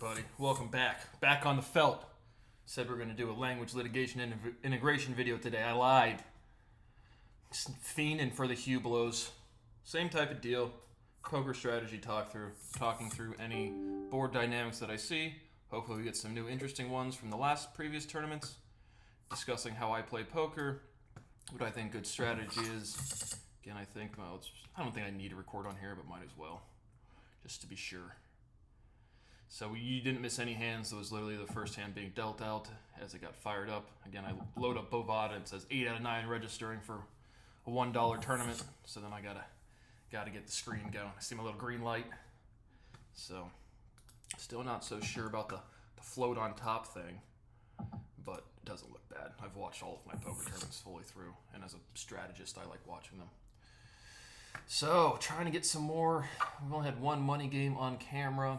everybody. Welcome back. Back on the felt. Said we are going to do a language litigation integration video today. I lied. Just fiending for the Hugh blows. Same type of deal. Poker strategy talking through any board dynamics that I see. Hopefully we get some new interesting ones from the previous tournaments. Discussing how I play poker. What I think good strategy is. Again, I don't think I need to record on here, but might as well. Just to be sure. So you didn't miss any hands. That was literally the first hand being dealt out as it got fired up. Again, I load up Bovada. It says 8 out of 9 registering for a $1 tournament. So then I gotta get the screen going. I see my little green light. So still not so sure about the float on top thing, but it doesn't look bad. I've watched all of my poker tournaments fully through, and as a strategist, I like watching them. So trying to get some more. We've only had one money game on camera.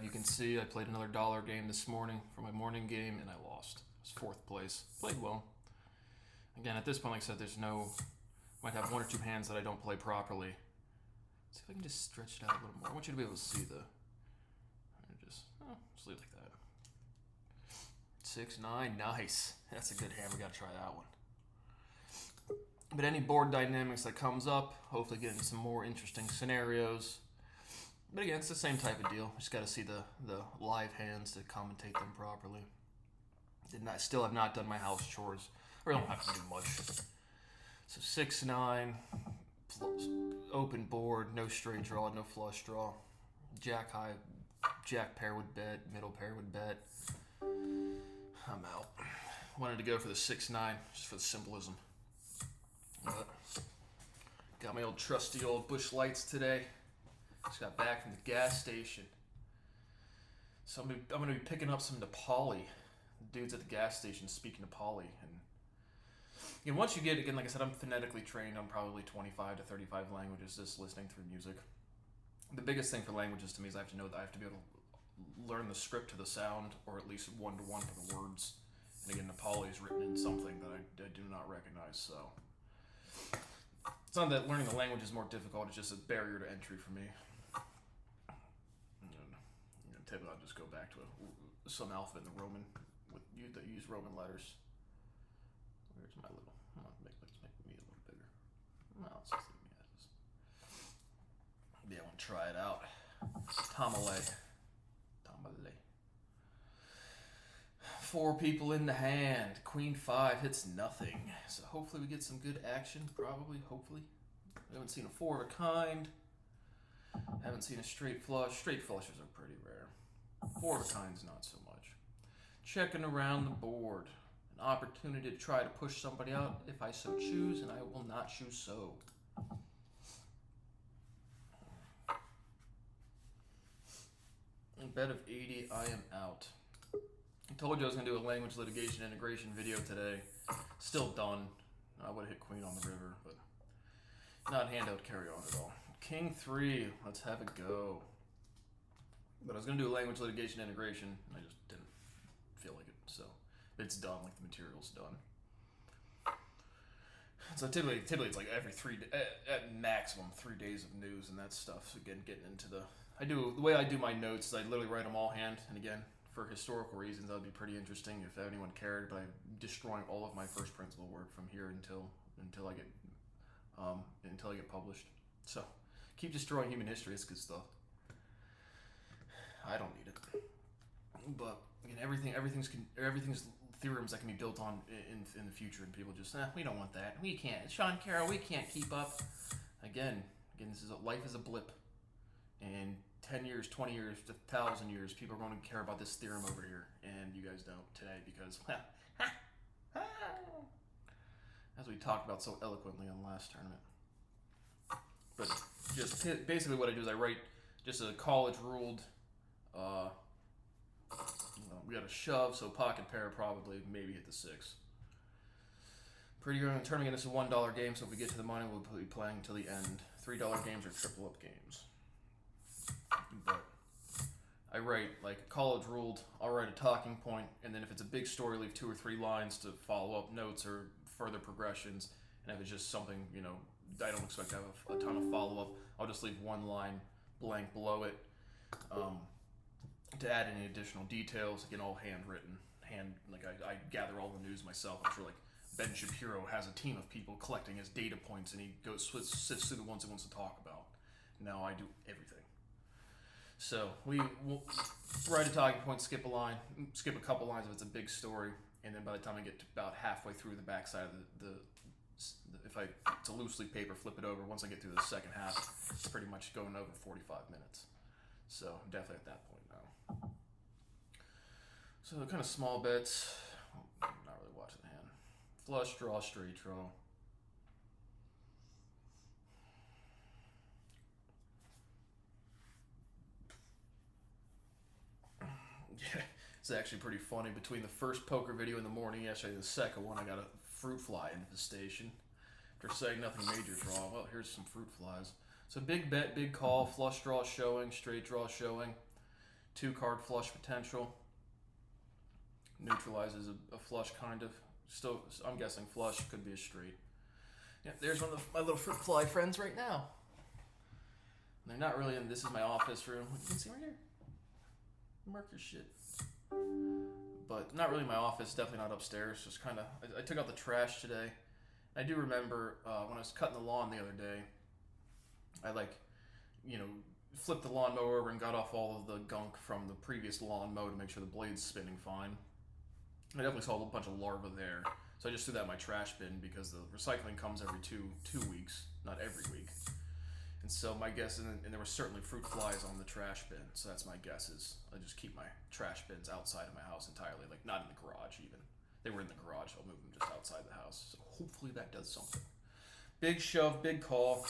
You can see I played another dollar game this morning for my morning game, and I lost. It was 4th place. Played well. Again, at this point, like I said, might have 1 or 2 hands that I don't play properly. Let's see if I can just stretch it out a little more. I want you to be able to see just leave it like that. 6-9, nice. That's a good hand. We got to try that one. But any board dynamics that comes up, hopefully getting some more interesting scenarios. But again, it's the same type of deal. Just got to see the live hands to commentate them properly. Still have not done my house chores. I don't have to do much. So 6-9, open board, no straight draw, no flush draw. Jack high, jack pair would bet, middle pair would bet. I'm out. Wanted to go for the 6-9 just for the symbolism. But got my old trusty old Busch Lights today. Just got back from the gas station. So I'm going to be picking up some Nepali. Dudes at the gas station speaking Nepali. And once you get, again, like I said, I'm phonetically trained. I'm probably 25 to 35 languages just listening through music. The biggest thing for languages to me is I have to be able to learn the script to the sound, or at least one-to-one for the words. And again, Nepali is written in something that I do not recognize, so... It's not that learning the language is more difficult, it's just a barrier to entry for me. Typically I'll just go back to some alphabet in the Roman, that use Roman letters. Where's my little, let's make me a little bigger. No, let's just leave me as is. Yeah, I want to try it out. Tamale. 4 people in the hand. Queen 5 hits nothing. So hopefully we get some good action. Probably, hopefully. We haven't seen a 4 of a kind. Haven't seen a straight flush. Straight flushes are pretty rare. 4 of a kind's not so much. Checking around the board. An opportunity to try to push somebody out if I so choose, and I will not choose so. In bet of 80, I am out. I told you I was going to do a language litigation integration video today. Still done. I would have hit queen on the river, but not handout carry on at all. King 3, let's have it go. But I was going to do a language litigation integration, and I just didn't feel like it, so it's done, like the material's done. So typically it's like every at maximum 3 days of news and that stuff. So again, getting into the way I do my notes is I literally write them all hand, and again, for historical reasons, that would be pretty interesting if anyone cared. But I'm destroying all of my first principle work from here until I get published. So keep destroying human history. It's good stuff. I don't need it. But again, everything's theorems that can be built on in the future, and people just we don't want that. We can't. It's Sean Carroll. We can't keep up. Again, life is a blip, and 10 years, 20 years, 1,000 years, people are going to care about this theorem over here, and you guys don't today because, as we talked about so eloquently on the last tournament. But just basically what I do is I write just a college-ruled, we got a shove, so pocket pair probably, maybe hit the 6. Pretty good. Turning this a $1 game, so if we get to the money, we'll be playing till the end. $3 games are triple-up games. But I write, like college ruled, I'll write a talking point, and then if it's a big story, leave 2 or 3 lines to follow up notes or further progressions. And if it's just something, I don't expect to have a ton of follow up, I'll just leave 1 line blank below it. to add any additional details. Again, all handwritten. I gather all the news myself. I'm sure like Ben Shapiro has a team of people collecting his data points, and he sifts through the ones he wants to talk about. Now I do everything. So we will write a talking point, skip a line, skip a couple lines if it's a big story, and then by the time I get to about halfway through the backside of if it's a loose leaf paper, flip it over. Once I get through the second half, it's pretty much going over 45 minutes. So I'm definitely at that point now. So kind of small bets. I'm not really watching the hand. Flush draw, straight draw. Yeah, it's actually pretty funny. Between the first poker video in the morning yesterday and the second one, I got a fruit fly infestation. After saying nothing major draw, well, here's some fruit flies. So big bet, big call, flush draw showing, straight draw showing, 2-card flush potential. Neutralizes a flush kind of. Still, I'm guessing flush, could be a straight. Yeah, there's one of my little fruit fly friends right now. They're not really in, this is my office room. You can see right here. Mark your shit. But not really my office, definitely not upstairs. Just kind of, I took out the trash today. I do remember when I was cutting the lawn the other day, I flipped the lawnmower over and got off all of the gunk from the previous lawn mow to make sure the blade's spinning fine. I definitely saw a bunch of larvae there. So I just threw that in my trash bin because the recycling comes every two weeks, not every week. And so my guess, and there were certainly fruit flies on the trash bin. So that's my guess is I just keep my trash bins outside of my house entirely, like not in the garage even. They were in the garage, I'll move them just outside the house. So hopefully that does something. Big shove, big call.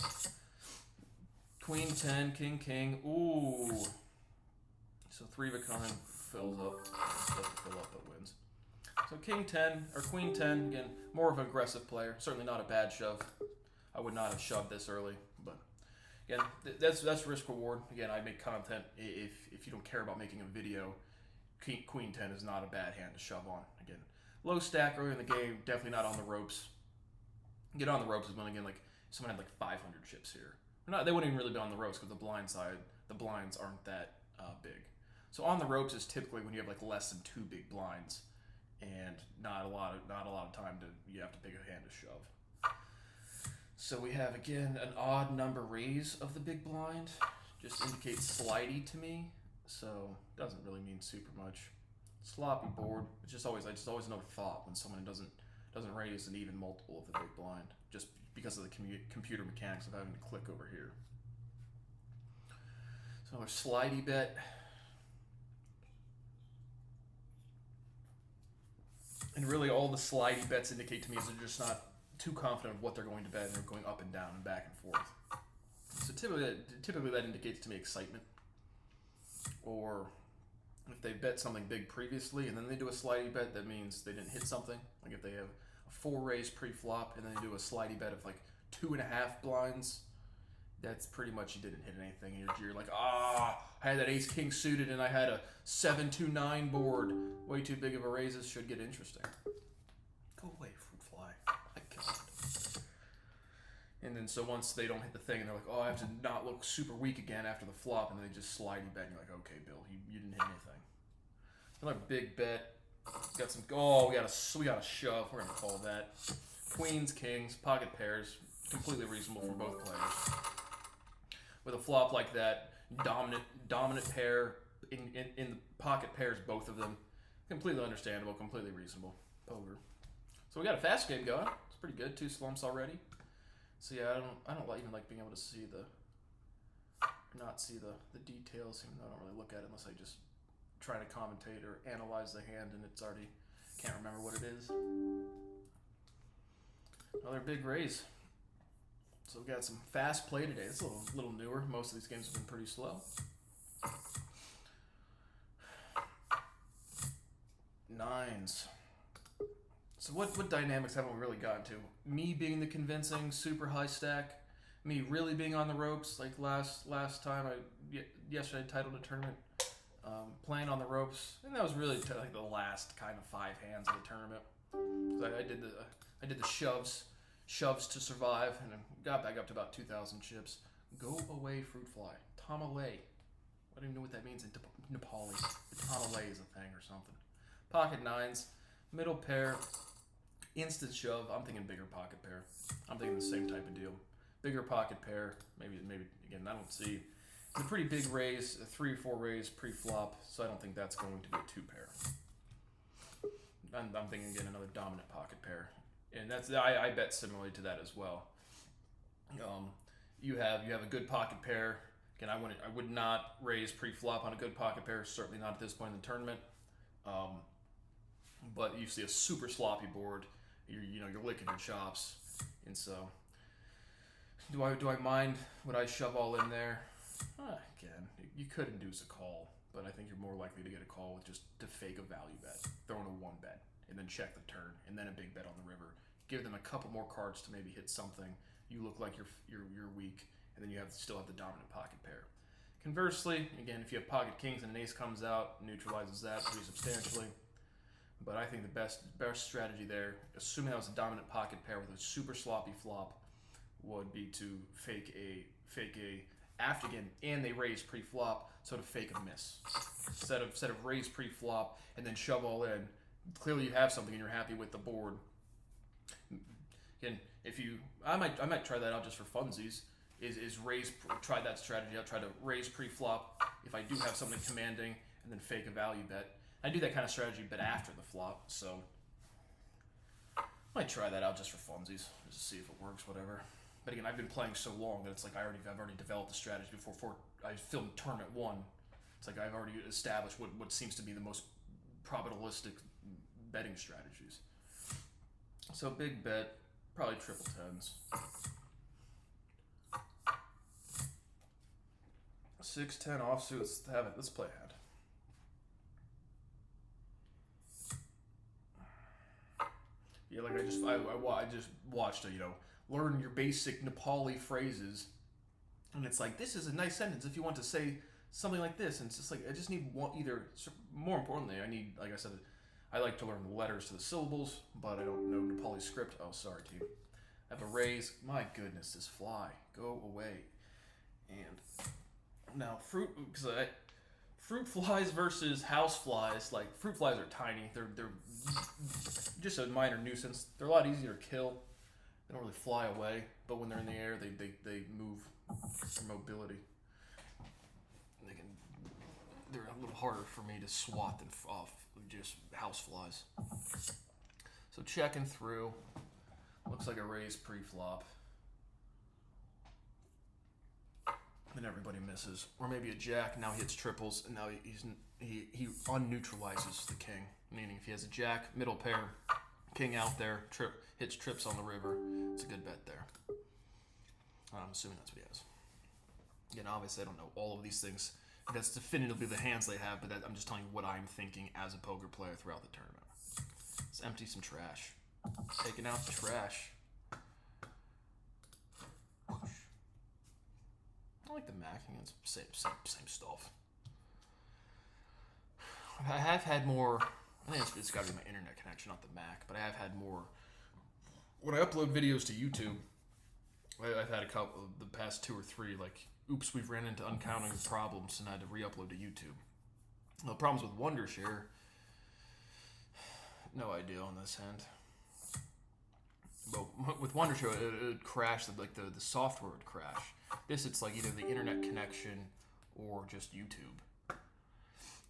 Queen 10, king, king. Ooh. So 3 of a kind fills up. Doesn't fill up, but wins. So king 10, or queen 10, again, more of an aggressive player. Certainly not a bad shove. I would not have shoved this early, but again, that's risk reward. Again, I make content. If you don't care about making a video, queen 10 is not a bad hand to shove on. Again, low stack early in the game, definitely not on the ropes. Get on the ropes is when, again, like someone had like 500 chips here. They wouldn't even really be on the ropes because the blinds aren't that big. So on the ropes is typically when you have like less than 2 big blinds and not a lot of time you have to pick a hand to shove. So we have again an odd number raise of the big blind, just indicates slidey to me. So doesn't really mean super much. Sloppy board. I just always another thought when someone doesn't raise an even multiple of the big blind, just because of the computer mechanics of having to click over here. So a slidey bet. And really all the slidey bets indicate to me is they're just not too confident of what they're going to bet, and they're going up and down and back and forth. So typically that indicates to me excitement. Or if they bet something big previously and then they do a slidey bet, that means they didn't hit something. Like if they have a 4 raise pre-flop and then they do a slidey bet of like 2.5 blinds, that's pretty much you didn't hit anything. And you're like, I had that ace king suited and I had a 7-2-9 board. Way too big of a raises, should get interesting. Go away, fruit fly. My God. And then so once they don't hit the thing and they're like, I have to not look super weak again after the flop, and they just slidey bet and you're like, okay, Bill, you didn't hit anything. Another big bet. Got some. We got a shove. We're gonna call that. Queens, kings, pocket pairs, completely reasonable for both players. With a flop like that, dominant pair in the pocket pairs, both of them, completely understandable, completely reasonable. Poker. So we got a fast game going. It's pretty good. 2 slumps already. So yeah, I don't even like being able to see not see the details, even though I don't really look at it unless I just try to commentate or analyze the hand and it's already can't remember what it is. Another big raise. So we got some fast play today. It's a little newer. Most of these games have been pretty slow. Nines. So what dynamics haven't we really gotten to? Me being the convincing super high stack, me really being on the ropes like last time. Yesterday I titled a tournament, playing on the ropes, and that was really like the last kind of 5 hands of the tournament. I did the shoves to survive, and I got back up to about 2,000 chips. Go away, fruit fly. Tom away. I don't even know what that means in Nepali. Tamale is a thing or something. Pocket nines, middle pair, instant shove. I'm thinking bigger pocket pair. I'm thinking the same type of deal. Bigger pocket pair. Maybe again. I don't see. It's a pretty big raise, a 3 or 4 raise pre-flop, so I don't think that's going to be a 2 pair. I'm thinking again another dominant pocket pair, and that's I bet similarly to that as well. You have a good pocket pair. Again, I would not raise pre-flop on a good pocket pair. Certainly not at this point in the tournament. But you see a super sloppy board. You're licking your chops, and so do I mind? Would I shove all in there? Again, you could induce a call, but I think you're more likely to get a call with just to fake a value bet, throwing a 1 bet, and then check the turn, and then a big bet on the river. Give them a couple more cards to maybe hit something. You look like you're weak, and then you still have the dominant pocket pair. Conversely, again, if you have pocket kings and an ace comes out, neutralizes that pretty substantially. But I think the best strategy there, assuming that was a dominant pocket pair with a super sloppy flop, would be to fake a after again, and they raise pre-flop, so to fake a miss. Instead of raise pre-flop and then shove all in, clearly you have something and you're happy with the board. Again, I might try that out just for funsies. Try that strategy out. Try to raise pre-flop if I do have something commanding, and then fake a value bet. I do that kind of strategy, but after the flop. So might try that out just for funsies, just to see if it works, whatever. But again, I've been playing so long that it's like I've already developed the strategy before I filmed tournament 1. It's like I've already established what seems to be the most probabilistic betting strategies. So big bet, probably triple tens. 6-10 offsuit. Let's have it. Let's play ahead. Yeah, like I just watched learn your basic Nepali phrases, and it's like, this is a nice sentence if you want to say something like this, and it's just like I just need one. More importantly, I need, like I said, I like to learn the letters to the syllables, but I don't know Nepali script. Oh, sorry, team. I have a raise. My goodness, this fly, go away. And now fruit flies versus house flies. Like, fruit flies are tiny. They're just a minor nuisance. They're a lot easier to kill. They don't really fly away, but when they're in the air, they move for mobility. They're a little harder for me to swat than off just house flies. So checking through. Looks like a raise pre-flop. And everybody misses. Or maybe a jack, now he hits triples, and now he unneutralizes the king. Meaning if he has a jack, middle pair, king out there, hits trips on the river, it's a good bet there. I'm assuming that's what he has. Again, obviously I don't know all of these things. That's definitively the hands they have, but I'm just telling you what I'm thinking as a poker player throughout the tournament. Let's empty some trash. Taking out the trash. I like the Mac. It's same stuff. I have had more. I think it's got to be my internet connection, not the Mac. But I have had more. When I upload videos to YouTube, I've had a couple the past 2 or 3. Like, oops, we've ran into uncounting problems, and I had to re-upload to YouTube. The problems with Wondershare. No idea on this end. But with Wondershare, it would crash. Like the software would crash. This, it's like either the internet connection or just YouTube.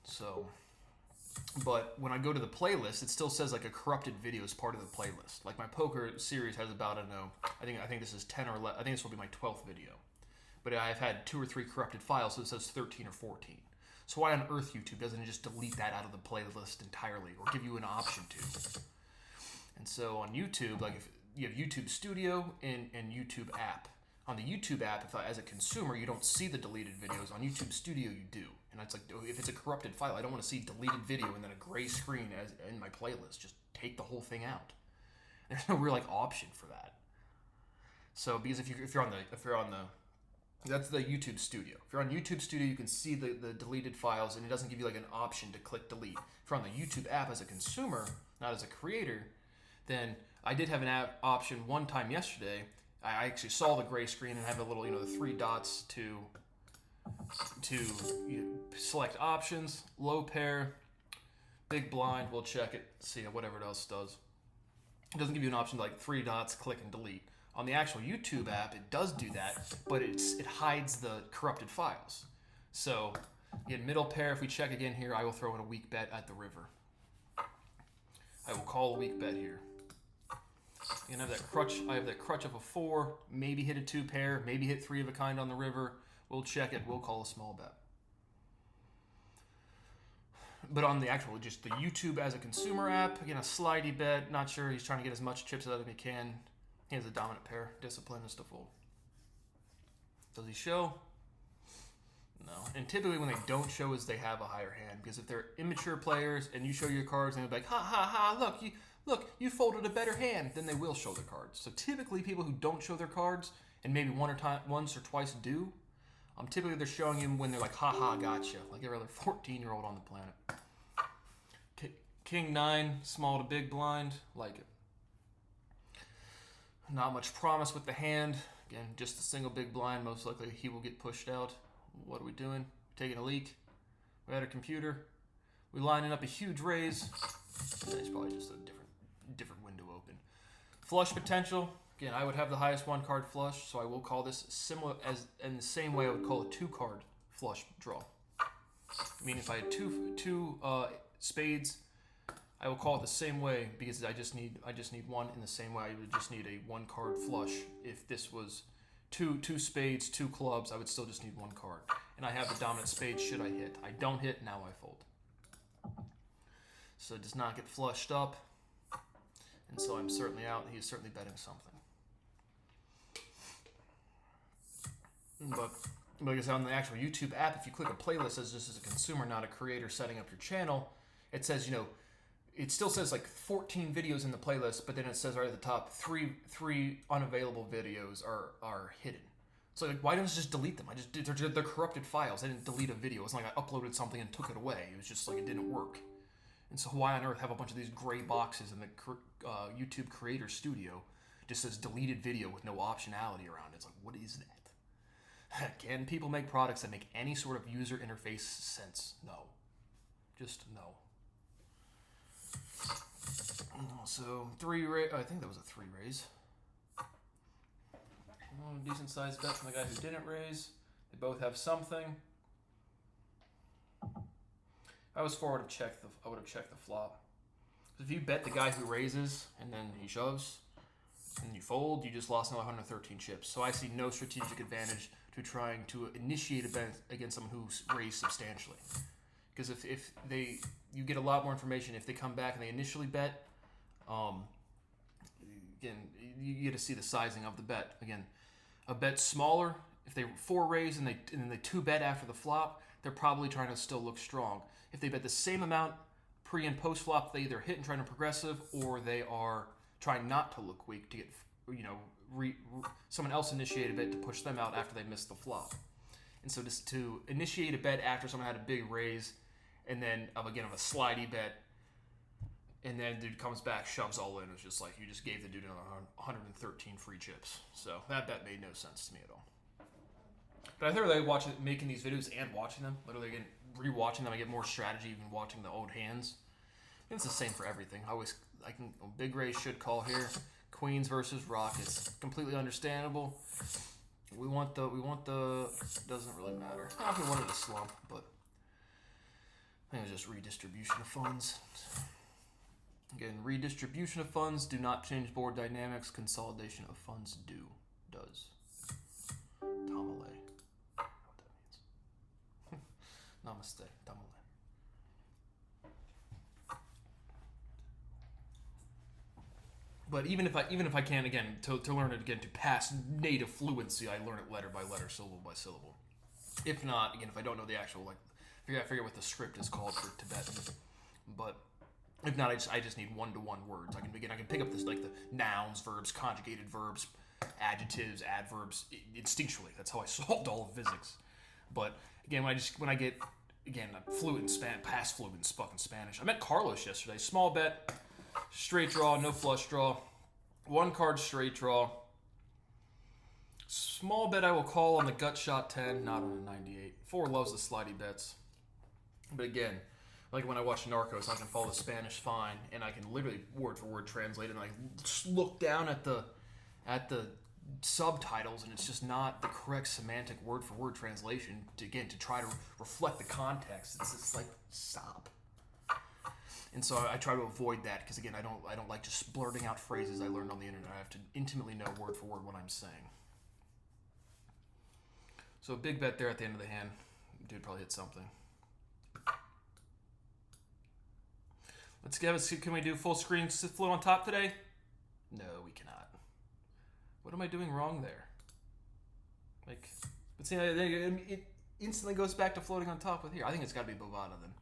So, but when I go to the playlist, it still says like a corrupted video is part of the playlist. Like my poker series has about, I don't know, I think this is 10 or 11. I think this will be my 12th video. But I've had 2 or 3 corrupted files, so it says 13 or 14. So why on earth YouTube doesn't just delete that out of the playlist entirely, or give you an option to? And so on YouTube, like if you have YouTube Studio and YouTube app. On the YouTube app, as a consumer, you don't see the deleted videos. On YouTube Studio, you do. And it's like, if it's a corrupted file, I don't want to see deleted video and then a gray screen as in my playlist. Just take the whole thing out. There's no real option for that. So because if you're on the that's the YouTube Studio. If you're on YouTube Studio, you can see the deleted files, and it doesn't give you an option to click delete. If you're on the YouTube app as a consumer, not as a creator, then I did have an app option one time yesterday. I actually saw the gray screen and have a little, the 3 dots to to select options, low pair, big blind. We'll check it, see whatever it else does. It doesn't give you an option to like 3 dots, click and delete. On the actual YouTube app, it does do that, but it hides the corrupted files. So, again, middle pair, if we check again here, I will throw in a weak bet at the river. I will call a weak bet here. And I have that crutch of a 4, maybe hit a 2 pair, maybe hit 3 of a kind on the river. We'll check it, we'll call a small bet. But on the actual, just the YouTube as a consumer app, again, a slidey bet, not sure, he's trying to get as much chips out of him as he can. He has a dominant pair, discipline is to fold. Does he show? No. And typically when they don't show is they have a higher hand, because if they're immature players and you show your cards and they're like, ha ha ha, look, you folded a better hand, then they will show their cards. So typically people who don't show their cards, and maybe once or twice do, typically they're showing him when they're like, ha ha, gotcha, like every other 14-year-old on the planet. King 9, small to big blind, like it. Not much promise with the hand. Again, just a single big blind. Most likely he will get pushed out. What are we doing? Taking a leak. We're at a computer. We're lining up a huge raise. It's probably just a different window open. Flush potential. Again, I would have the highest 1-card flush, so I will call this similar as in the same way I would call a 2-card flush draw. I mean, if I had two spades, I will call it the same way, because I just need one in the same way I would just need a 1-card flush. If this was two spades, 2 clubs, I would still just need 1 card. And I have the dominant spade should I hit. I don't hit, now I fold. So it does not get flushed up. And so I'm certainly out. He's certainly betting something. But like I said, on the actual YouTube app, if you click a playlist as just as a consumer, not a creator setting up your channel, it says, it still says like 14 videos in the playlist, but then it says right at the top, three unavailable videos are hidden. So like, why don't I just delete them? They're corrupted files. I didn't delete a video. It's not like I uploaded something and took it away. It was just like it didn't work. And so why on earth have a bunch of these gray boxes in the YouTube Creator Studio just says deleted video with no optionality around it? It's like, what is that? Can people make products that make any sort of user interface sense? No. Just no. So 3 raise. I think that was a 3 raise. Decent sized bet from the guy who didn't raise. They both have something. If I was forward, I would have checked the flop. If you bet the guy who raises and then he shoves and you fold, you just lost another 113 chips. So I see no strategic advantage to trying to initiate a bet against someone who's raised substantially. Because if you get a lot more information if they come back and they initially bet. Again, you get to see the sizing of the bet. Again, a bet smaller, if they 4 raise and then they 2 bet after the flop, they're probably trying to still look strong. If they bet the same amount pre and post flop, they either hit and try to progressive, or they are trying not to look weak to get someone else initiate a bet to push them out after they missed the flop. And so just to initiate a bet after someone had a big raise, and then of a slidey bet, and then dude comes back, shoves all in. It's just like you just gave the dude another 113 free chips. So that bet made no sense to me at all. But I think really making these videos and watching them, literally again rewatching them, I get more strategy even watching the old hands. And it's the same for everything. Big raise should call here. Queens versus Rockets, completely understandable. We want the doesn't really matter. I don't know if we wanted a slump, but I think it was just redistribution of funds. Again, redistribution of funds do not change board dynamics. Consolidation of funds does. Tamale. I don't know what that means. Namaste. Tamale. But even if I can, again, to learn it again, to pass native fluency, I learn it letter by letter, syllable by syllable. If not, again, if I don't know the actual, I figure what the script is called for Tibetan. But if not, I just need one-to-one words. I can pick up this the nouns, verbs, conjugated verbs, adjectives, adverbs instinctually. That's how I solved all of physics. But again, when I get fluent in Spanish, past fluent in fucking Spanish. I met Carlos yesterday. Small bet, straight draw, no flush draw, 1-card straight draw. Small bet I will call on the gut shot 10, not on a 98. 4 loves the slidey bets. But again, like when I watch Narcos, I can follow the Spanish fine, and I can literally word for word translate it, and I just look down at the subtitles, and it's just not the correct semantic word for word translation to try to reflect the context. It's just like, stop. And so I try to avoid that because again, I don't like just blurting out phrases I learned on the internet. I have to intimately know word for word what I'm saying. So a big bet there at the end of the hand. Dude probably hit something. Let's give it. Can we do full screen float on top today? No, we cannot. What am I doing wrong there? Like, but see, it instantly goes back to floating on top with here. I think it's got to be Bovada then.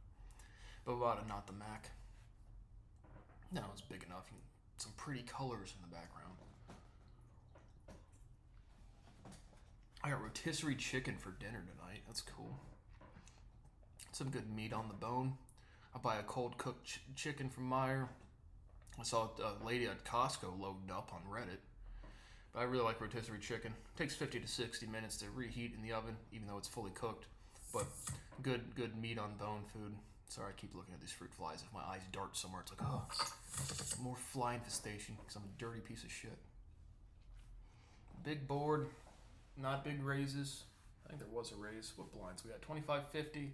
Bovada, not the Mac. No, it's big enough. Some pretty colors in the background. I got rotisserie chicken for dinner tonight. That's cool. Some good meat on the bone. I'll buy a cold cooked chicken from Meijer. I saw a lady at Costco loading up on Reddit. But I really like rotisserie chicken. It takes 50 to 60 minutes to reheat in the oven, even though it's fully cooked. But good meat on bone food. Sorry, I keep looking at these fruit flies. If my eyes dart somewhere, it's like, oh, more fly infestation because I'm a dirty piece of shit. Big board. Not big raises. I think there was a raise. What blinds? We got 25-50.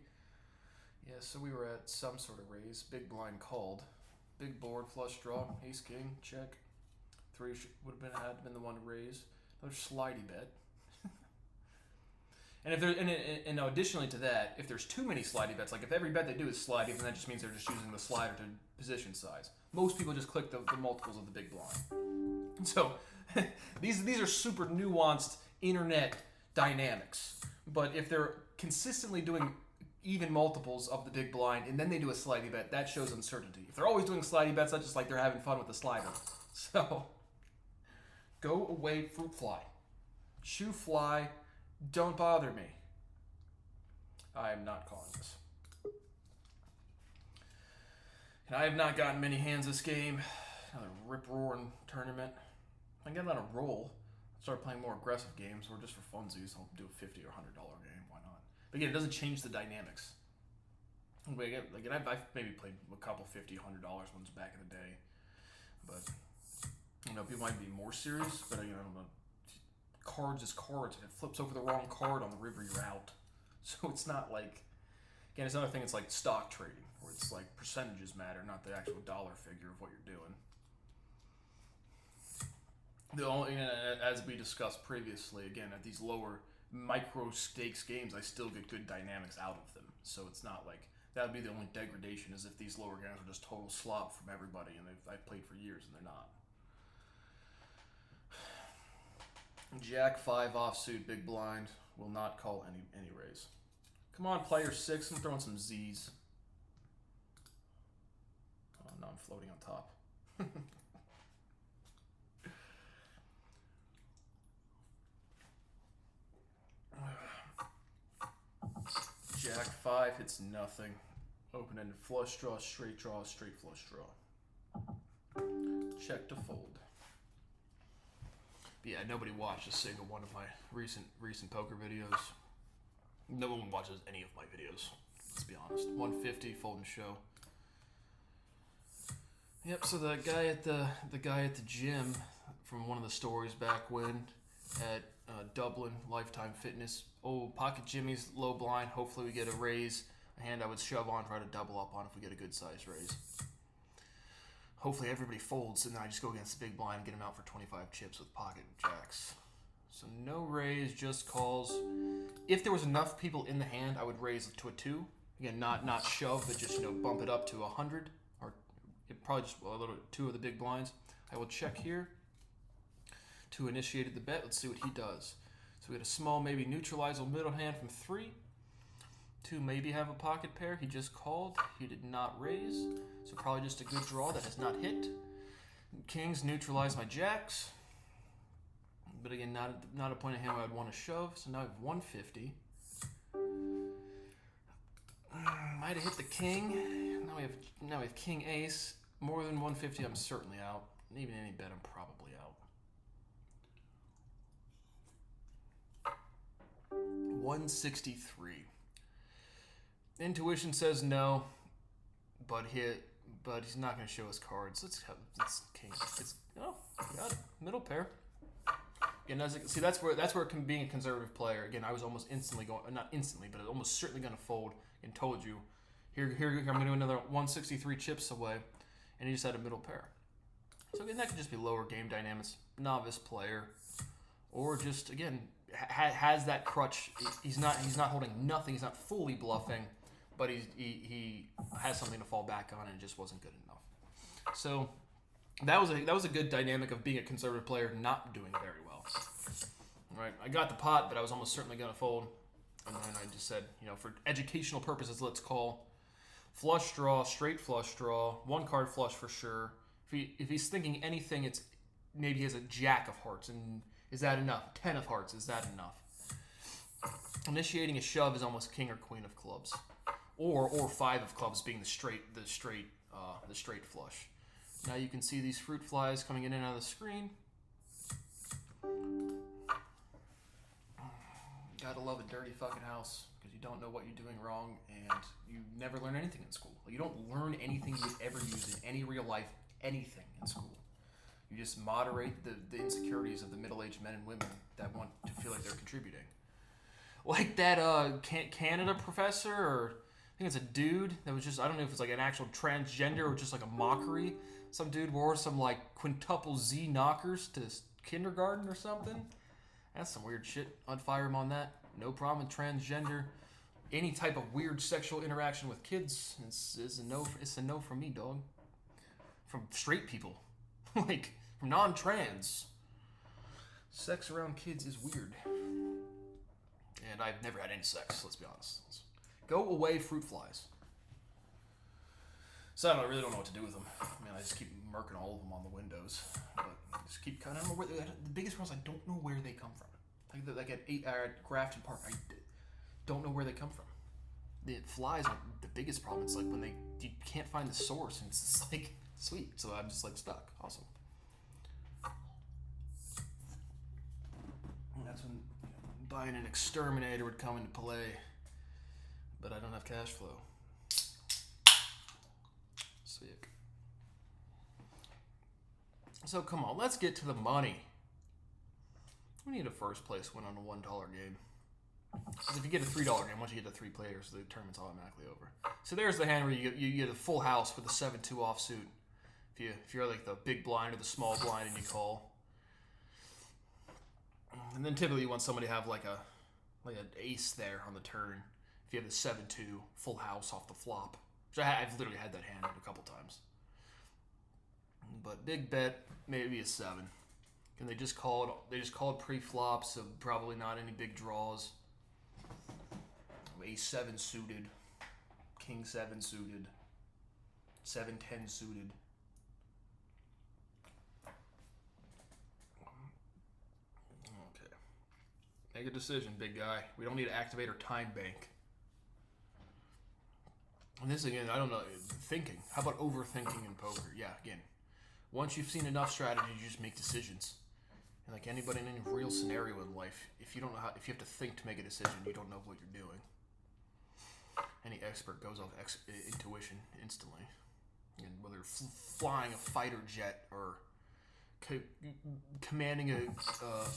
Yeah, so we were at some sort of raise. Big blind called. Big board, flush draw, ace king, check. 3 would have had been the one to raise. Another slidey bet. And if there, and now additionally to that, if there's too many slidey bets, like if every bet they do is slidey, then that just means they're just using the slider to position size. Most people just click the multiples of the big blind. So these are super nuanced internet dynamics. But if they're consistently doing even multiples of the big blind and then they do a slidey bet, that shows uncertainty. If they're always doing slidey bets, that's just like they're having fun with the slider. So go away, fruit fly. Shoe fly, don't bother me. I am not calling this. And I have not gotten many hands this game. Another rip-roaring tournament. I get on a roll. Start playing more aggressive games, or just for funsies, I'll do a $50 or $100 game. Why not? But again, it doesn't change the dynamics. But again, I've maybe played a couple $50, $100 ones back in the day. But you know, people might be more serious. But again, I don't know. Cards is cards. If it flips over the wrong card on the river, you're out. So it's not like. Again, it's another thing. It's like stock trading, where it's like percentages matter, not the actual dollar figure of what you're doing. The only, as we discussed previously, again, at these lower micro stakes games, I still get good dynamics out of them. So it's not like that would be the only degradation, is if these lower games are just total slop from everybody, and I've played for years and they're not. Jack 5 offsuit, big blind, will not call any raise. Come on, player 6, I'm throwing some Z's. Oh no, I'm floating on top. Jack 5 hits nothing. Open-ended flush draw, straight flush draw. Check to fold. But yeah, nobody watched a single one of my recent poker videos. No one watches any of my videos. Let's be honest. 150 fold and show. Yep. So the guy at the gym from one of the stories back when at Dublin Lifetime Fitness. Oh, pocket Jimmy's low blind. Hopefully we get a raise. A hand I would shove on, try to double up on if we get a good size raise. Hopefully everybody folds, and then I just go against the big blind and get him out for 25 chips with pocket jacks. So no raise, just calls. If there was enough people in the hand, I would raise to a 2. Again, not shove, but just bump it up to 100, or probably just a little 2 of the big blinds. I will check here. 2 initiated the bet. Let's see what he does. So we had a small, maybe neutralizable middle hand from 3. 2 maybe have a pocket pair. He just called. He did not raise. So probably just a good draw that has not hit. Kings neutralize my jacks. But again, not a point of hand where I'd want to shove. So now I have 150. Might have hit the king. Now we have king ace. More than 150, I'm certainly out. Even any bet, I'm probably out. 163. Intuition says no, but he's not going to show us cards. Let's king. Oh, got it. Middle pair. Again, see, that's where being a conservative player. Again, I was almost instantly going, not instantly, but almost certainly going to fold and told you, here I'm going to do another 163 chips away, and he just had a middle pair. So again, that could just be lower game dynamics, novice player, or just again has that crutch. He's not holding nothing. He's not fully bluffing, but he has something to fall back on, and it just wasn't good enough. So that was a good dynamic of being a conservative player not doing very well. All right, I got the pot, but I was almost certainly going to fold, and then I just said, for educational purposes, let's call. Flush draw, straight flush draw, one card flush for sure. If he's thinking anything, it's maybe he has a jack of hearts, and is that enough? 10 of hearts, is that enough? Initiating a shove is almost king or queen of clubs, or 5 of clubs being the straight flush. Now you can see these fruit flies coming in and out of the screen. Gotta love a dirty fucking house because you don't know what you're doing wrong, and you never learn anything in school. You don't learn anything you ever use in any real life, anything in school. You just moderate the insecurities of the middle-aged men and women that want to feel like they're contributing. Like that Canada professor, or I think it's a dude that was just, I don't know if it's like an actual transgender or just like a mockery. Some dude wore some like quintuple Z knockers to kindergarten or something. That's some weird shit. I'd fire him on that. No problem with transgender. Any type of weird sexual interaction with kids is a no. It's a no from me, dog. From straight people, like from non-trans. Sex around kids is weird, and I've never had any sex. Let's be honest. Go away, fruit flies. So I really don't know what to do with them. I mean, I just keep murking all of them on the windows. But I just keep kind of, the biggest problem is I don't know where they come from. Like at Grafton Park, I don't know where they come from. The flies are the biggest problem. It's like when you can't find the source, and it's just like, sweet. So I'm just like stuck. Awesome. And that's when buying an exterminator would come into play. But I don't have cash flow. Sick. So come on, let's get to the money. We need a first place win on a $1 game. Because if you get a $3 game, once you get to 3 players, the tournament's automatically over. So there's the hand where you get a full house with a 7-2 offsuit. If you're like the big blind or the small blind and you call. And then typically you want somebody to have like an ace there on the turn. If you have the 7-2 full house off the flop. Which I've literally had that hand a couple times. But big bet, maybe a 7. And they just called pre-flop, so probably not any big draws. Ace 7 suited, King 7 suited, 7-10 suited. Okay. Make a decision, big guy. We don't need to activate our time bank. And this again, I don't know, thinking. How about overthinking in poker? Yeah, again. Once you've seen enough strategy, you just make decisions. And like anybody in any real scenario in life, if you have to think to make a decision, you don't know what you're doing. Any expert goes off intuition instantly. And whether flying a fighter jet or commanding a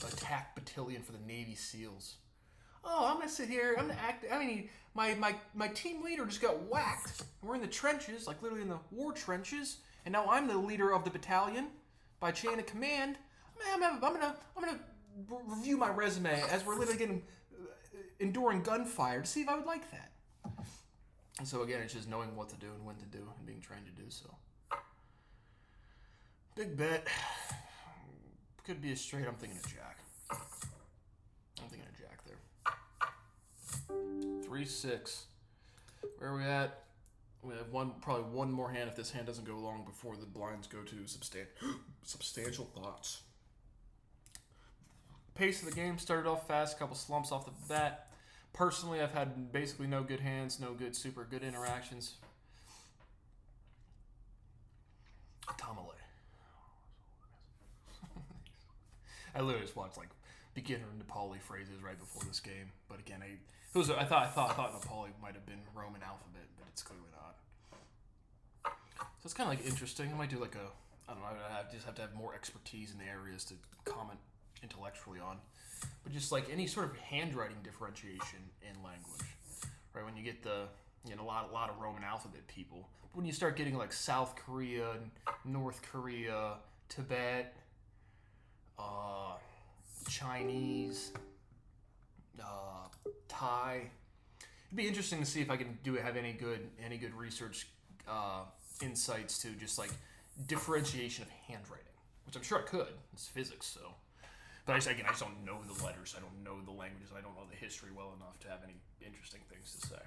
attack battalion for the Navy SEALs. Oh, I'm gonna sit here. I'm gonna act. I mean, my team leader just got whacked. We're in the trenches, like literally in the war trenches, and now I'm the leader of the battalion by chain of command. I'm gonna review my resume as we're literally getting enduring gunfire to see if I would like that. And so again, it's just knowing what to do and when to do and being trained to do so. Big bet. Could be a straight. I'm thinking a jack. I'm thinking a jack there. 3-6. Where are we at? We have probably one more hand if this hand doesn't go long before the blinds go to substantial thoughts. Pace of the game started off fast, a couple slumps off the bat. Personally, I've had basically no good hands, no good, super good interactions. Tamale. I literally just watched like beginner Nepali phrases right before this game. But again, I thought Nepali might have been Roman alphabet, but it's clearly not. So it's kind of like interesting. I might do like I don't know. I just have to have more expertise in the areas to comment intellectually on. But just like any sort of handwriting differentiation in language, right? When you get a lot of Roman alphabet people. But when you start getting like South Korea, North Korea, Tibet, Chinese, Thai. It'd be interesting to see if I can have any good research insights to just like differentiation of handwriting, which I'm sure I could. It's physics, so. But I just don't know the letters. I don't know the languages. I don't know the history well enough to have any interesting things to say.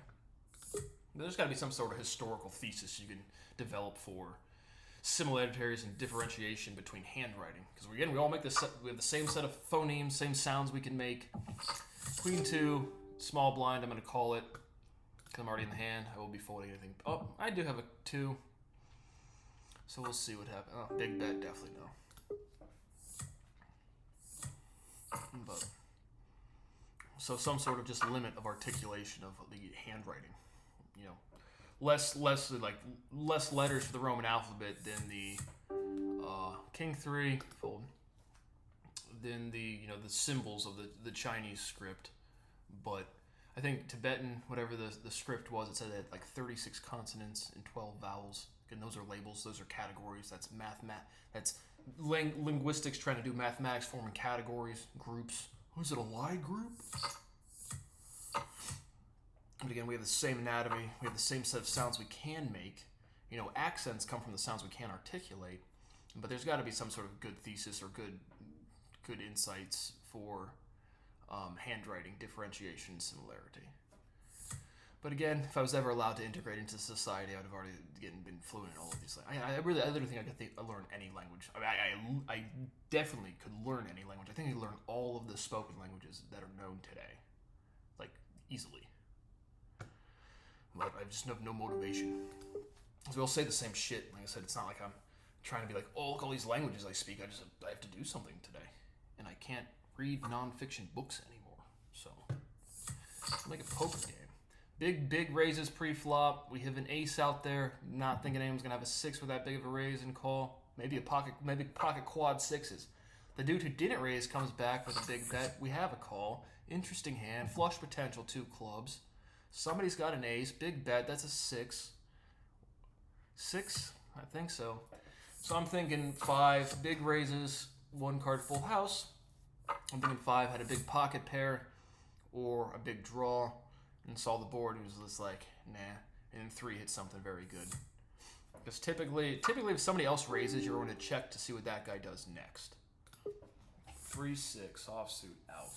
But there's got to be some sort of historical thesis you can develop for similarities and differentiation between handwriting. Because again, we all make we have the same set of phonemes, same sounds we can make. Queen 2, small blind, I'm going to call it. Because I'm already in the hand. I will be folding anything. Oh, I do have a 2. So we'll see what happens. Oh, big bet, definitely no. But so some sort of just limit of articulation of the handwriting, less letters for the Roman alphabet than the King 3 fold, than the symbols of the Chinese script. But I think Tibetan, whatever the script was, it said it had like 36 consonants and 12 vowels. And those are labels, those are categories. That's that's linguistics trying to do mathematics, forming categories, groups. Was it a Lie group? But again, we have the same anatomy. We have the same set of sounds we can make. Accents come from the sounds we can articulate. But there's got to be some sort of good thesis or good insights for handwriting, differentiation, similarity. But again, if I was ever allowed to integrate into society, I would have already been fluent in all of these languages. I literally think I could learn any language. I definitely could learn any language. I think I could learn all of the spoken languages that are known today, like easily. But I just have no motivation. So we'll say the same shit. Like I said, it's not like I'm trying to be like, oh, look, all these languages I speak. I have to do something today, and I can't read nonfiction books anymore. So I'll make a poker game. Big raises pre-flop. We have an ace out there. Not thinking anyone's gonna have a 6 with that big of a raise and call. Maybe pocket quad 6s. The dude who didn't raise comes back with a big bet. We have a call. Interesting hand. Flush potential, 2 clubs. Somebody's got an ace. Big bet. That's a 6. 6? I think so. So I'm thinking 5. Big raises. 1 card full house. I'm thinking 5 had a big pocket pair or a big draw. And saw the board and was just like, nah. And then 3 hit something very good. Because typically if somebody else raises, you're going to check to see what that guy does next. 3-6 offsuit out.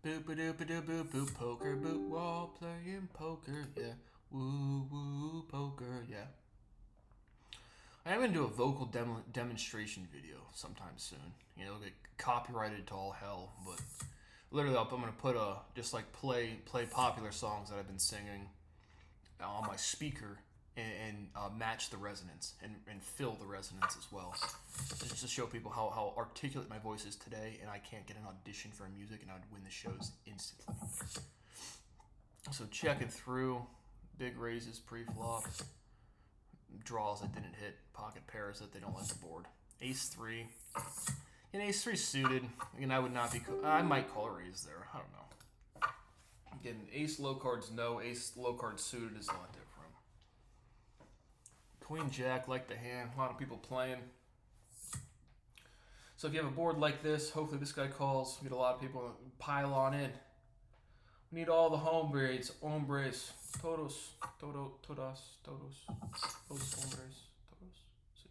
Boop a doop a doop boop boop poker boot while playing poker, yeah. Woo woo poker, yeah. I am gonna do a vocal demonstration video sometime soon. It'll get copyrighted to all hell, but literally I'm gonna put just like play popular songs that I've been singing on my speaker and match the resonance and fill the resonance as well. Just to show people how articulate my voice is today, and I can't get an audition for music and I would win the shows instantly. So checking through. Big raises pre-flop, draws that didn't hit, pocket pairs that they don't like the board. Ace 3, and Ace 3 suited. Again, I might call a raise there. I don't know. Again, Ace low cards no, Ace low card suited is a lot different. Queen Jack like the hand. A lot of people playing. So if you have a board like this, hopefully this guy calls. We get a lot of people pile on in. We need all the hombres, todos, los hombres, todos. See.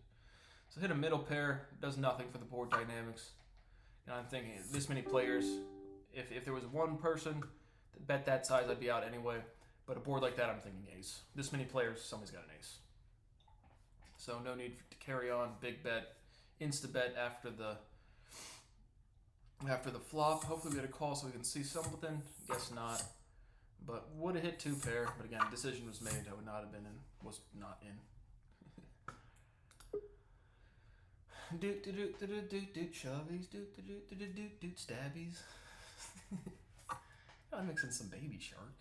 So hit a middle pair, does nothing for the board dynamics. And I'm thinking, this many players, if there was one person that bet that size, I'd be out anyway. But a board like that, I'm thinking ace. This many players, somebody's got an ace. So no need to carry on, big bet, insta bet after the After the flop, hopefully we get a call so we can see something. Guess not. But would have hit 2 pair. But again, decision was made. I would not have been in. Was not in. Doot doot doot doot doot doot shovies. Doot doot doot doot doot doot stabbies. I'm mixing some Baby Shark.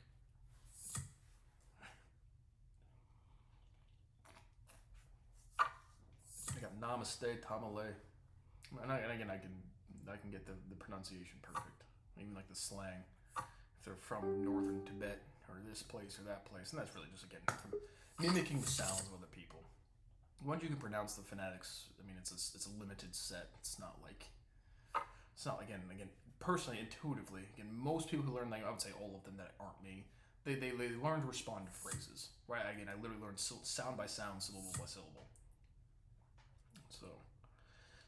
I got Namaste Tamale. And again, I can get the pronunciation perfect. Even like the slang. If they're from northern Tibet or this place or that place. And that's really just, again, mimicking the sounds of other people. Once you can pronounce the phonetics, I mean, it's a limited set. It's not like, again, personally, intuitively, again, most people who learn language, I would say all of them that aren't me, they learn to respond to phrases, right? Again, I literally learned sound by sound, syllable by syllable. So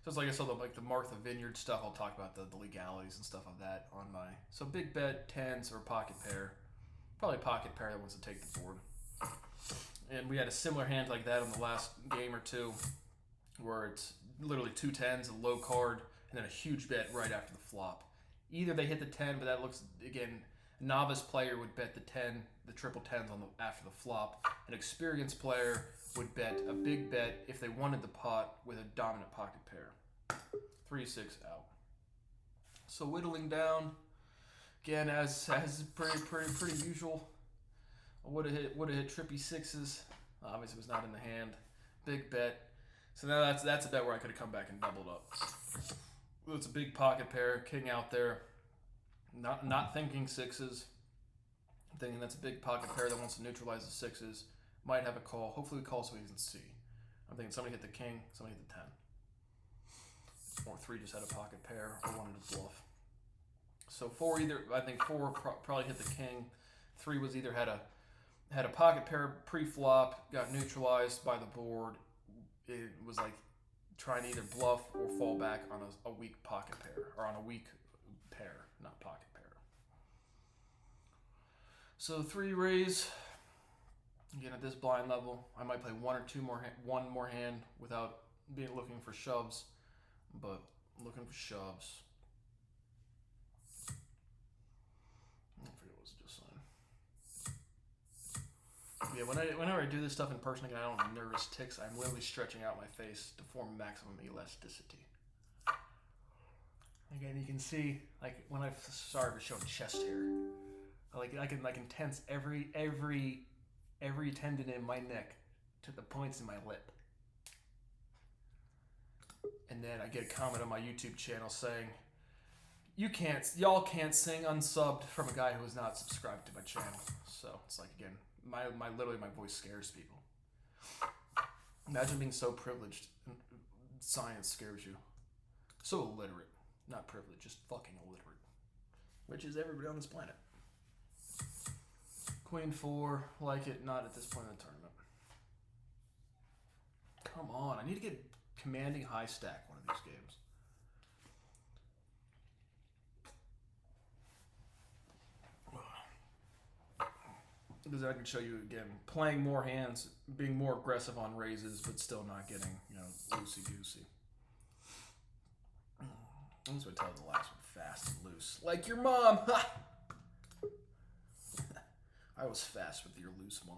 it's like I said, like the Martha Vineyard stuff, I'll talk about the legalities and stuff of that on my, so big bet, tens, or pocket pair. Probably pocket pair that wants to take the board. And we had a similar hand like that on the last game or two, where it's literally 2 tens, a low card, and then a huge bet right after the flop. Either they hit the 10, but that looks, again, a novice player would bet the 10, the triple tens on the after the flop. An experienced player would bet a big bet if they wanted the pot with a dominant pocket pair. 3-6 out. So whittling down, again, as pretty usual. I would have hit trippy 6s. Obviously, it was not in the hand. Big bet. So now that's a bet where I could have come back and doubled up. It's a big pocket pair, king out there. Not thinking 6s. I'm thinking that's a big pocket pair that wants to neutralize the 6s. Might have a call. Hopefully we call so he can see. I'm thinking somebody hit the king, somebody hit the 10. Or 3 just had a pocket pair or wanted to bluff. So 4 probably hit the king. 3 was either had a pocket pair pre-flop, got neutralized by the board. It was like trying to either bluff or fall back on a weak pocket pair, or on a weak pair, not pocket pair. So 3 raise. Again, at this blind level, I might play one more hand without looking for shoves, but looking for shoves. I forget what was just saying. Yeah, whenever I do this stuff in person, again, I don't have nervous tics. I'm literally stretching out my face to form maximum elasticity. Again, you can see, like, when sorry for showing chest hair. Like, I can tense every tendon in my neck to the points in my lip. And then I get a comment on my YouTube channel saying, y'all can't sing unsubbed from a guy who is not subscribed to my channel. So it's like, again, literally my voice scares people. Imagine being so privileged. Science scares you. So illiterate. Not privileged, just fucking illiterate. Which is everybody on this planet. Queen 4, like it, not at this point in the tournament. Come on, I need to get commanding high stack one of these games. Because I can show you again, playing more hands, being more aggressive on raises, but still not getting, loosey-goosey. I'm just going to tell the last one, fast and loose. Like your mom! I was fast with your loose mom.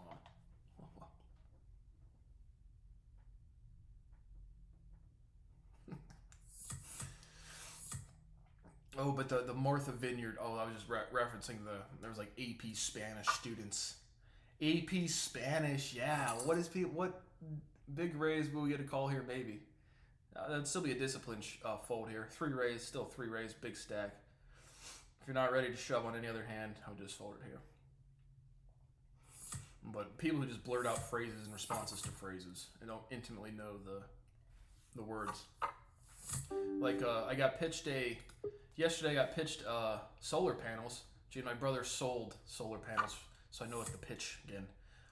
Oh, but the Martha Vineyard. Oh, I was just referencing there was like AP Spanish students. AP Spanish, yeah. What big raise will we get a call here? Maybe. That'd still be a discipline fold here. 3 raise, still 3 raise, big stack. If you're not ready to shove on any other hand, I would just fold it here. But people who just blurt out phrases and responses to phrases and don't intimately know the words. Like yesterday I got pitched solar panels. Gee, my brother sold solar panels, so I know what the pitch again.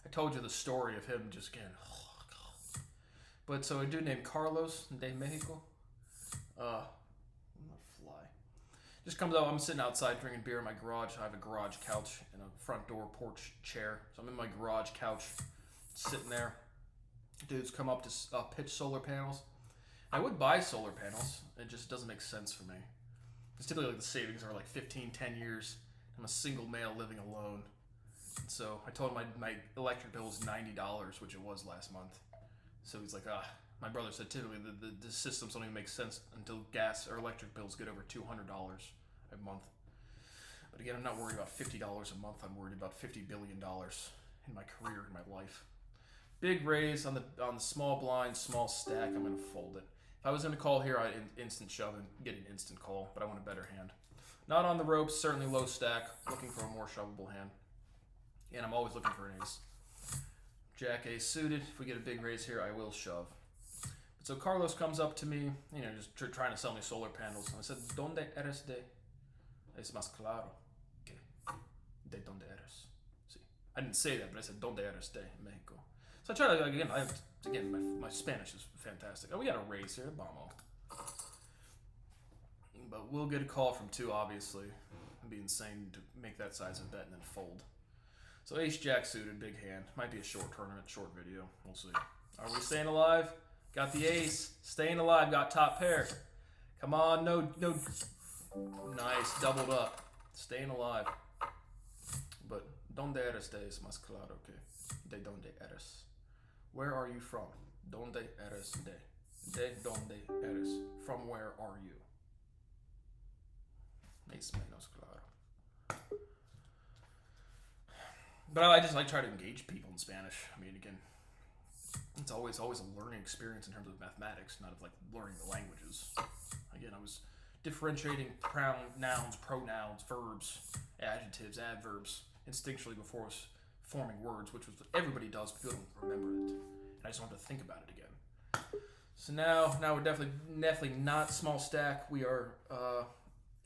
I told you the story of him just getting. But so a dude named Carlos de Mexico, I'm gonna fly. Just comes out. I'm sitting outside drinking beer in my garage. I have a garage couch and a front door porch chair. So I'm in my garage couch, sitting there. Dudes come up to pitch solar panels. I would buy solar panels. It just doesn't make sense for me. Because typically like the savings are like 15, 10 years. I'm a single male living alone. So I told him my electric bill was $90, which it was last month. So he's like, my brother said typically the systems don't even make sense until gas or electric bills get over $200 a month. But again, I'm not worried about $50 a month. I'm worried about $50 billion in my career, in my life. Big raise on the small blind, small stack. I'm going to fold it. If I was going to call here, I'd instant shove and get an instant call, but I want a better hand. Not on the ropes, certainly low stack. Looking for a more shovable hand. And I'm always looking for an ace. Jack ace suited. If we get a big raise here, I will shove. But so Carlos comes up to me, just trying to sell me solar panels. And I said, ¿Dónde eres de? Es más claro. Que de dónde eres? See, I didn't say that, but I said, ¿Dónde eres de? Mexico. So I try to, again, my Spanish is fantastic. Oh, we got a raise here, Bamo. But we'll get a call from 2, obviously. It'd be insane to make that size of bet and then fold. So ace jack suited, big hand. Might be a short tournament, short video. We'll see. Are we staying alive? Got the ace. Staying alive, got top pair. Come on, no. Nice, doubled up. Staying alive. But ¿Dónde eres de? Es más claro que de dónde eres. Where are you from? ¿Dónde eres de? De dónde eres. From where are you? Es menos claro. But I just try to engage people in Spanish. I mean, again, it's always a learning experience in terms of mathematics, not of learning the languages. Again, I was differentiating nouns, pronouns, verbs, adjectives, adverbs instinctually before forming words, which was what everybody does, but people don't remember it. And I just wanted to think about it again. So now we're definitely not small stack. We are.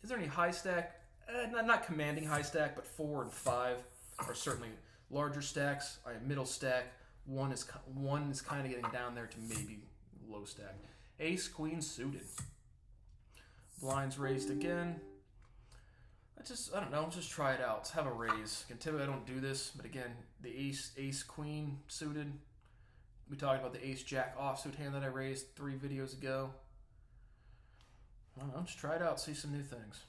Is there any high stack? Not commanding high stack, but 4 and 5 are certainly larger stacks. I have middle stack. One is kind of getting down there to maybe low stack. Ace queen suited. Blinds raised again. I don't know. Just try it out. Let's have a raise. Again, typically I don't do this, but again, the ace queen suited. We talked about the ace jack offsuit hand that I raised 3 videos ago. I don't know, just try it out, see some new things.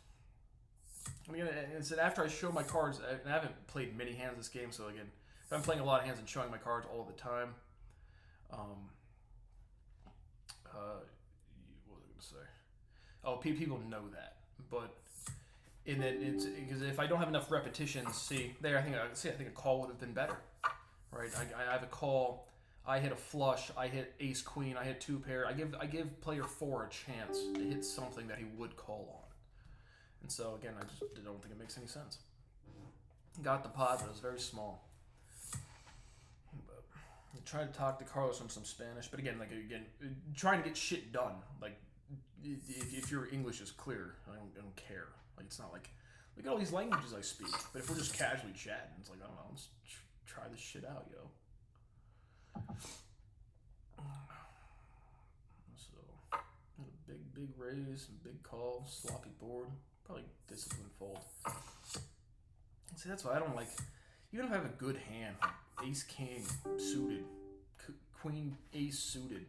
And after I show my cards, and I haven't played many hands this game, so again, if I'm playing a lot of hands and showing my cards all the time, what was I going to say? Oh, people know that, but and then it's because if I don't have enough repetitions, I think a call would have been better, right? I have a call. I hit a flush, I hit ace queen, I hit 2 pair. I give player 4 a chance to hit something that he would call on. And so again, I just don't think it makes any sense. Got the pot, but it was very small. But I tried to talk to Carlos in some Spanish, but again, trying to get shit done. If your English is clear, I don't care. It's not like, look at all these languages I speak. But if we're just casually chatting, it's like, I don't know, let's try this shit out, yo. So, a big raise, big call, sloppy board, probably disciplined fold. See, that's why I don't like, even if I have a good hand, ace king suited, queen ace suited,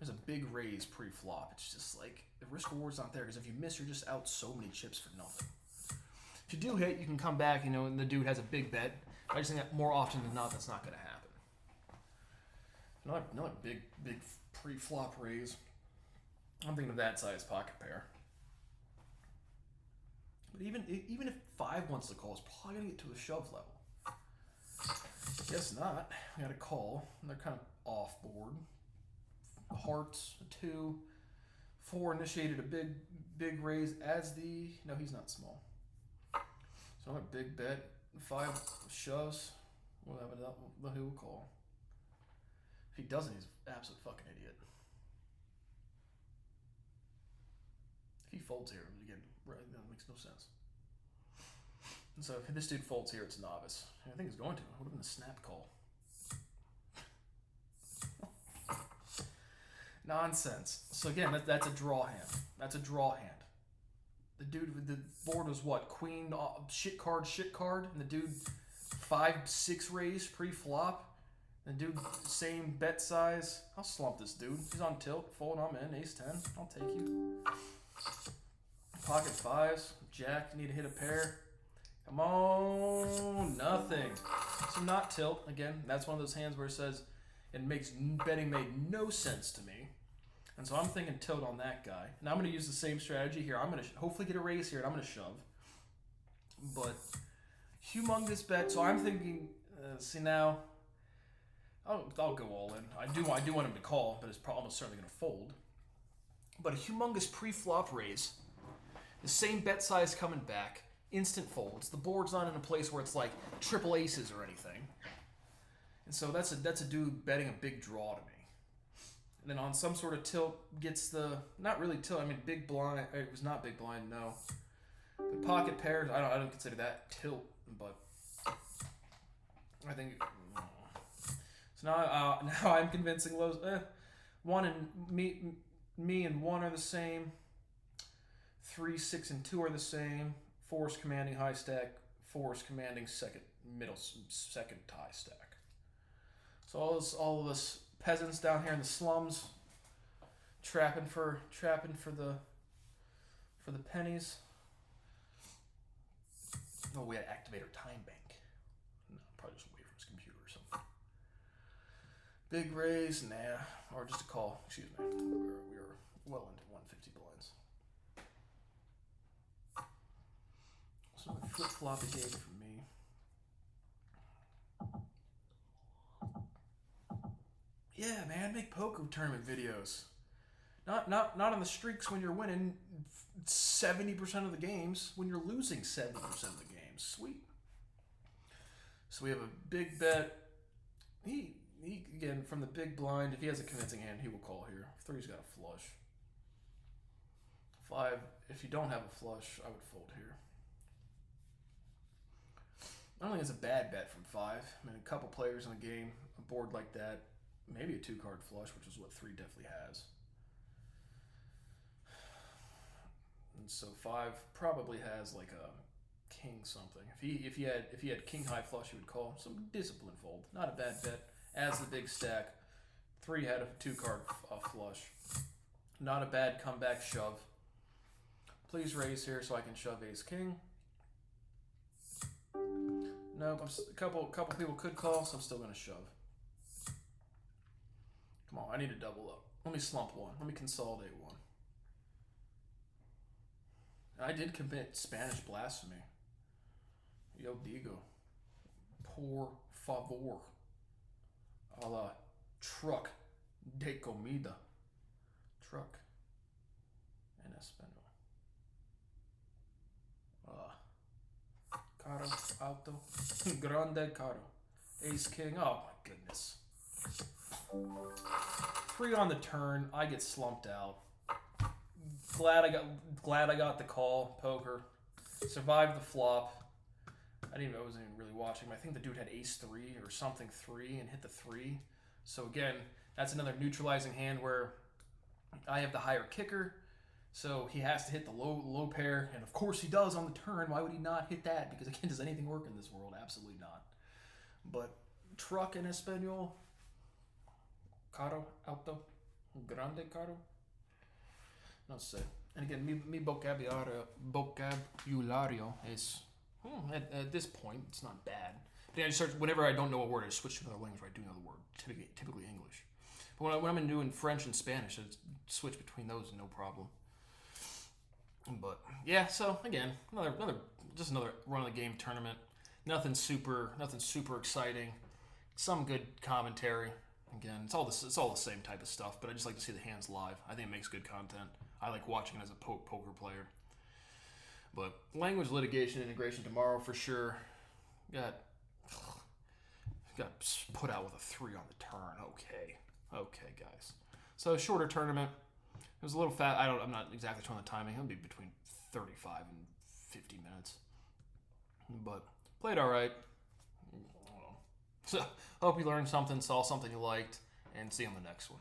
there's a big raise pre-flop. It's just the risk reward's not there, because if you miss, you're just out so many chips for nothing. If you do hit, you can come back, and the dude has a big bet. I just think that more often than not, that's not going to happen. Another big pre-flop raise. I'm thinking of that size pocket pair. But even if 5 wants to call, it's probably going to get to a shove level. Guess not. We got a call. And they're kind of off board. Hearts, a 2. 4 initiated a big raise as no, he's not small. So another big bet. 5 shoves. He will call. If he doesn't, he's an absolute fucking idiot. If he folds here, again, right, that makes no sense. And so if this dude folds here, it's novice. I think he's going to. It would have been a snap call. Nonsense. So again, that's a draw hand. That's a draw hand. The dude with the board was what? Queen, shit card, and the dude 5-6 raise pre-flop. The dude, same bet size. I'll slump this dude. He's on tilt. Fold, I'm in. Ace 10. I'll take you. Pocket fives. Jack, need to hit a pair. Come on, nothing. So not tilt. Again, that's one of those hands where it says it makes betting made no sense to me. And so I'm thinking tilt on that guy. And I'm going to use the same strategy here. I'm going to hopefully get a raise here, and I'm going to shove. But humongous bet. So I'm thinking, see now, I'll go all in. I do want him to call, but it's almost certainly going to fold. But a humongous pre-flop raise. The same bet size coming back. Instant folds. The board's not in a place where it's like triple aces or anything. And so that's a dude betting a big draw to me. And then on some sort of tilt, gets the, not really tilt, I mean big blind, it was not big blind, no. But pocket pairs, I don't consider that tilt, but I think, so now I'm convincing lows, one and me and one are the same, 3, 6, and 2 are the same, 4 is commanding high stack, 4 is commanding second tie stack. So all of us peasants down here in the slums, trapping for the pennies. Oh, we had to activate our time bank. No, probably just away from his computer or something. Big raise, nah, or just a call. Excuse me. We are well into 150 blinds. So flip flop behavior for me. Yeah, man, make poker tournament videos. Not on the streaks when you're winning 70% of the games, when you're losing 70% of the games. Sweet. So we have a big bet. He again from the big blind. If he has a convincing hand, he will call here. 3's got a flush. 5. If you don't have a flush, I would fold here. I don't think it's a bad bet from 5. I mean, a couple players in the game, a board like that. Maybe a 2-card flush, which is what 3 definitely has. And so 5 probably has like a king something. If he had king high flush, he would call. Some discipline fold. Not a bad bet. As the big stack. 3 had a 2-card flush. Not a bad comeback shove. Please raise here so I can shove ace king. Nope, a couple people could call, so I'm still gonna shove. Come on, I need to double up. Let me slump one. Let me consolidate one. I did commit Spanish blasphemy. Yo digo. Por favor. A la truck de comida. Truck en español. Caro, alto, grande, caro. Ace king. Oh my goodness. 3 on the turn. I get slumped out. Glad I got the call. Poker. Survived the flop. I wasn't even really watching. I think the dude had ace 3 or something 3 and hit the 3. So again, that's another neutralizing hand where I have the higher kicker. So he has to hit the low pair, and of course he does on the turn. Why would he not hit that? Because again, does anything work in this world? Absolutely not. But truck in español, caro, alto, grande, caro. No sé. And again, mi vocabulario is at this point it's not bad. But I just start whenever I don't know a word, I switch to another language where I do know the word. Typically English. But when I'm doing French and Spanish, I switch between those no problem. But yeah, so again, another run of the game tournament. Nothing super exciting. Some good commentary. Again, it's all the same type of stuff, but I just like to see the hands live. I think it makes good content. I like watching it as a poker player. But language litigation integration tomorrow for sure. Got put out with a 3 on the turn. Okay, guys. So shorter tournament. It was a little fat. I'm not exactly sure on the timing. It'll be between 35 and 50 minutes. But played all right. So hope you learned something, saw something you liked, and see you on the next one.